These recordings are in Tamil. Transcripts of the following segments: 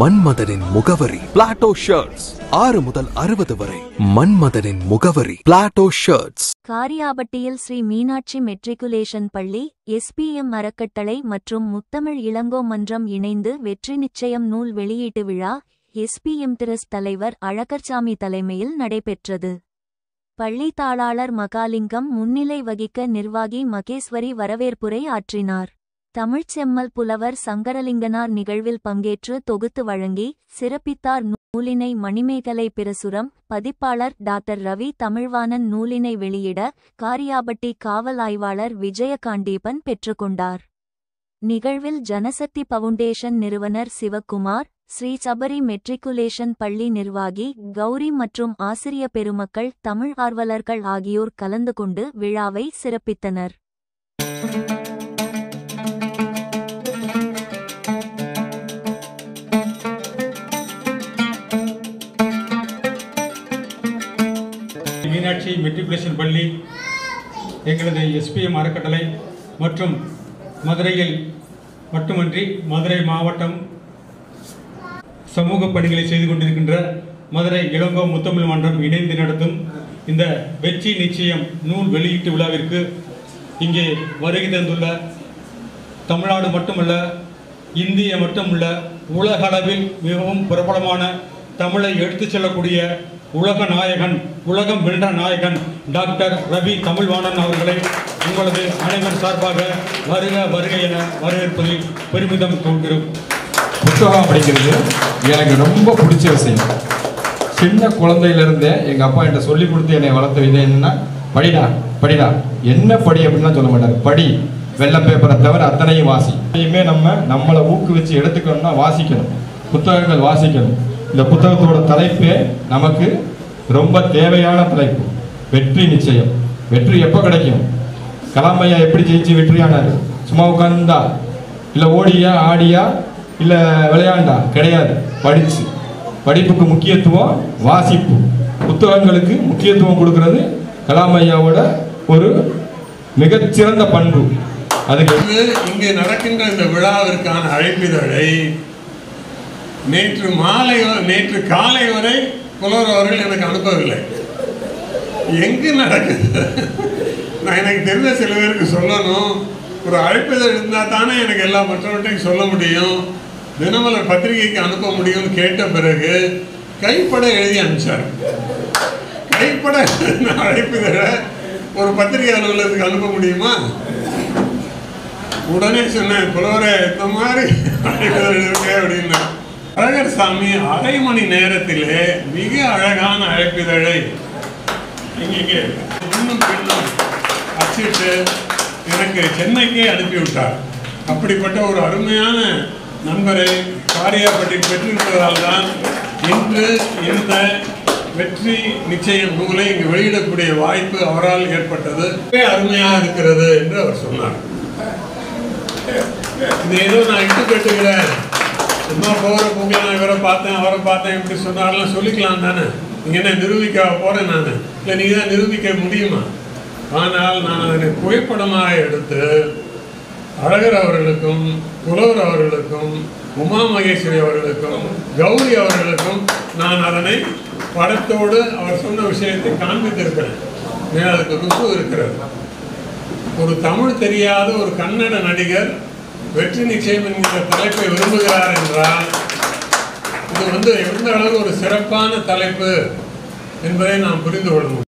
மன்மதனின் முகவரி பிளாட்டோ ஷர்ட்ஸ். 6 முதல் 60 வரை. மன்மதனின் முகவரி பிளாட்டோ ஷர்ட்ஸ். காரியாபட்டியில் ஸ்ரீ மீனாட்சி மெட்ரிகுலேஷன் பள்ளி, SPM அறக்கட்டளை மற்றும் முத்தமிழ் இளங்கோ மன்றம் இணைந்து வெற்றி நிச்சயம் நூல் வெளியீட்டு விழா SPM டிரஸ்ட் தலைவர் அழகர்சாமி தலைமையில் நடைபெற்றது. பள்ளி தாளாளர் மகாலிங்கம் முன்னிலை வகிக்க நிர்வாகி மகேஸ்வரி வரவேற்புரை ஆற்றினார். தமிழ்ச் செம்மல் புலவர் சங்கரலிங்கனார் நிகழ்வில் பங்கேற்று தொகுத்து வழங்கி சிறப்பித்தார். நூலினை மணிமேகலை பிரசுரம் பதிப்பாளர் டாக்டர் ரவி தமிழ்வாணன் நூலினை வெளியிட காரியாபட்டி காவல் ஆய்வாளர் விஜயகாண்டீபன் பெற்றுக்கொண்டார். நிகழ்வில் ஜனசக்தி பவுண்டேஷன் நிறுவனர் சிவக்குமார், ஸ்ரீ சபரி மெட்ரிகுலேஷன் பள்ளி நிர்வாகி கௌரி மற்றும் ஆசிரிய பெருமக்கள், தமிழ் ஆர்வலர்கள் ஆகியோர் கலந்து கொண்டு விழாவை சிறப்பித்தனர். மீனாட்சி மெட்ரிகுலேஷன் பள்ளி எங்களது SPM அறக்கட்டளை மற்றும் மதுரையில் மட்டுமன்றி மதுரை மாவட்டம் சமூக பணிகளை செய்து கொண்டிருக்கின்ற மதுரை இளங்கோ முத்தமிழ் மன்றம் இணைந்து நடத்தும் இந்த வெற்றி நிச்சயம் நூல் வெளியீட்டு விழாவிற்கு இங்கே வருகை தந்துள்ள தமிழ்நாடு மட்டுமல்ல, இந்திய மட்டுமல்ல, உலக அளவில் மிகவும் பிரபலமான தமிழை எடுத்துச் செல்லக்கூடிய உலக நாயகன், உலகம் வென்ற நாயகன் டாக்டர் ரவி தமிழ்வாணன் அவர்களை உங்களது அனைவர் சார்பாக வருக வருகை என வரவேற்பதில் பெருமிதம் கொள்கிறோம். புத்தகம் படிக்கிறது எனக்கு ரொம்ப பிடிச்ச விஷயம். சின்ன குழந்தையிலிருந்தே எங்கள் அப்பா என்கிட்ட சொல்லி கொடுத்து என்னை வளர்த்த விதம் என்னன்னா, படிடா படிடா, என்ன படி அப்படின்லாம் சொல்ல மாட்டார். படி, வெள்ளை பேப்பரை தவிர அத்தனையும் வாசி. எப்பயுமே நம்மளை ஊக்குவிச்சு எடுத்துக்கணும்னா வாசிக்கணும், புத்தகங்கள் வாசிக்கணும். இந்த புத்தகத்தோட தலைப்பே நமக்கு ரொம்ப தேவையான தலைப்பு, வெற்றி நிச்சயம். வெற்றி எப்போ கிடைக்கும்? கலாம் ஐயா எப்படி ஜெயிச்சு வெற்றியானார்? சும்மா உட்கார்ந்தா இல்லை ஓடியா ஆடியா இல்லை விளையாண்டா? கிடையாது. படிச்சு, படிப்புக்கு முக்கியத்துவம், வாசிப்பு, புத்தகங்களுக்கு முக்கியத்துவம் கொடுக்கறது கலாம் ஐயாவோட ஒரு மிகச்சிறந்த பண்பு. அதுக்கு இங்கே நடக்கின்ற இந்த விழாவிற்கான அழைப்பிதழை நேற்று காலை வரை புலவர் அவர்கள் எனக்கு அனுப்பவில்லை. எங்கு நடக்குது? நான் எனக்கு தெரிந்த சில பேருக்கு சொல்லணும். ஒரு அழைப்பிதழ் இருந்தால் தானே எனக்கு எல்லா மற்றவற்றையும் சொல்ல முடியும், தினமலர் பத்திரிகைக்கு அனுப்ப முடியும்னு கேட்ட பிறகு கைப்பட எழுதி அனுப்பிச்சார். கைப்பட அழைப்பிதழ ஒரு பத்திரிகை அலுவலகத்துக்கு அனுப்ப முடியுமா? உடனே சொன்னேன், புலவரை இந்த மாதிரி அழைப்பிதழ் இருக்கு அப்படின்னா. அழகர் சாமி அரை மணி நேரத்திலே மிக அழகான அழைப்பிதழை இங்கே இன்னும் பின்னும் அச்சிட்டு எனக்கு சென்னைக்கே அனுப்பிவிட்டார். அப்படிப்பட்ட ஒரு அருமையான நண்பரை காரியாபட்டி பெற்றிருப்பதால் தான் இன்று இந்த வெற்றி நிச்சயம் நூலை இங்கு வெளியிடக்கூடிய வாய்ப்பு அவரால் ஏற்பட்டது. அருமையாக இருக்கிறது என்று அவர் சொன்னார். இது ஏதோ நான் இட்டு கட்டுகிறேன், சும்மா போகிற போக்கில் நான் இவரை பார்த்தேன் அவரை பார்த்தேன் இப்படி சொன்னார்லாம் சொல்லிக்கலாம் தானே. நீங்கள் என்ன நிரூபிக்க போகிறேன் நான்? இல்லை நீங்கள் தான் நிரூபிக்க முடியுமா? ஆனால் நான் அதனை புகைப்படமாக எடுத்து அழகர் அவர்களுக்கும் புலவர் அவர்களுக்கும் உமா மகேஸ்வரி அவர்களுக்கும் கௌரி அவர்களுக்கும் நான் அதனை படத்தோடு அவர் சொன்ன விஷயத்தை காண்பித்திருக்கிறேன். அதுக்கு ருசு இருக்கிறது. ஒரு தமிழ் தெரியாத ஒரு கன்னட நடிகர் வெற்றி நிச்சயம் என்கிற தலைப்பை விரும்புகிறார் என்றால் இது எந்த அளவு ஒரு சிறப்பான தலைப்பு என்பதை நாம் புரிந்து கொள்ளணும்.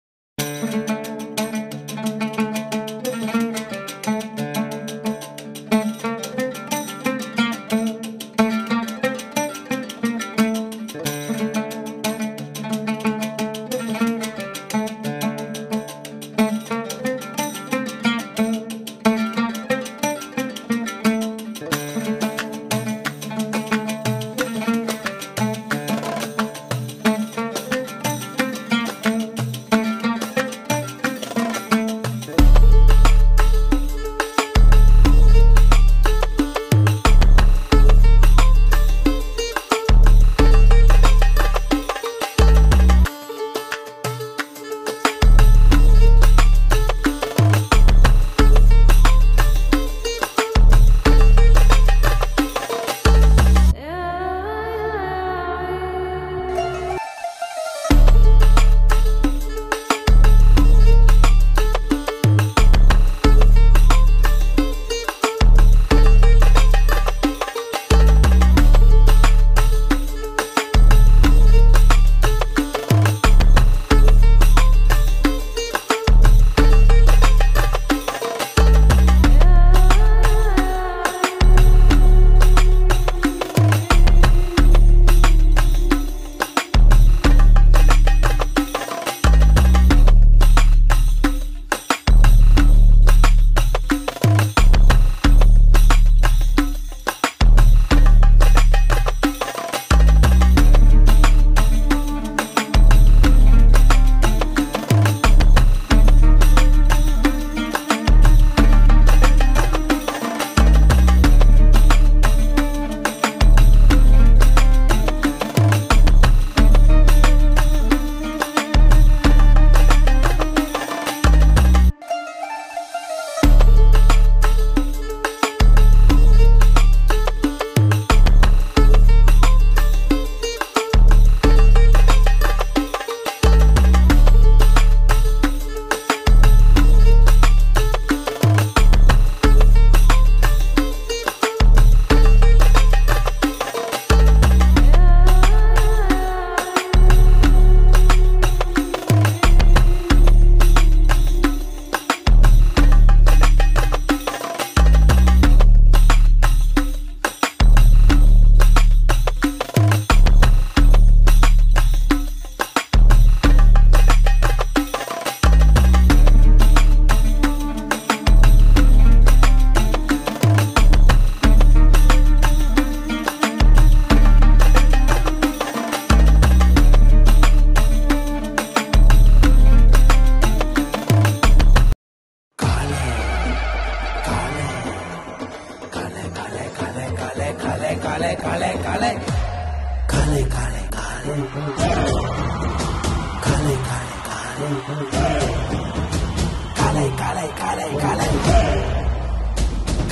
காலை காலை காலை காலை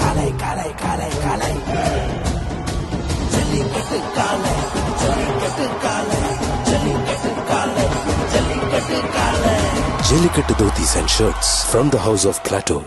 காலை காலை காலை காலை ஜல்லிக்கட்டு காலை ஜல்லிக்கட்டு காலை ஜல்லிக்கட்டு காலை ஜல்லிக்கட்டு காலை. Jallikattu dhotis and shirts from the house of Plateau.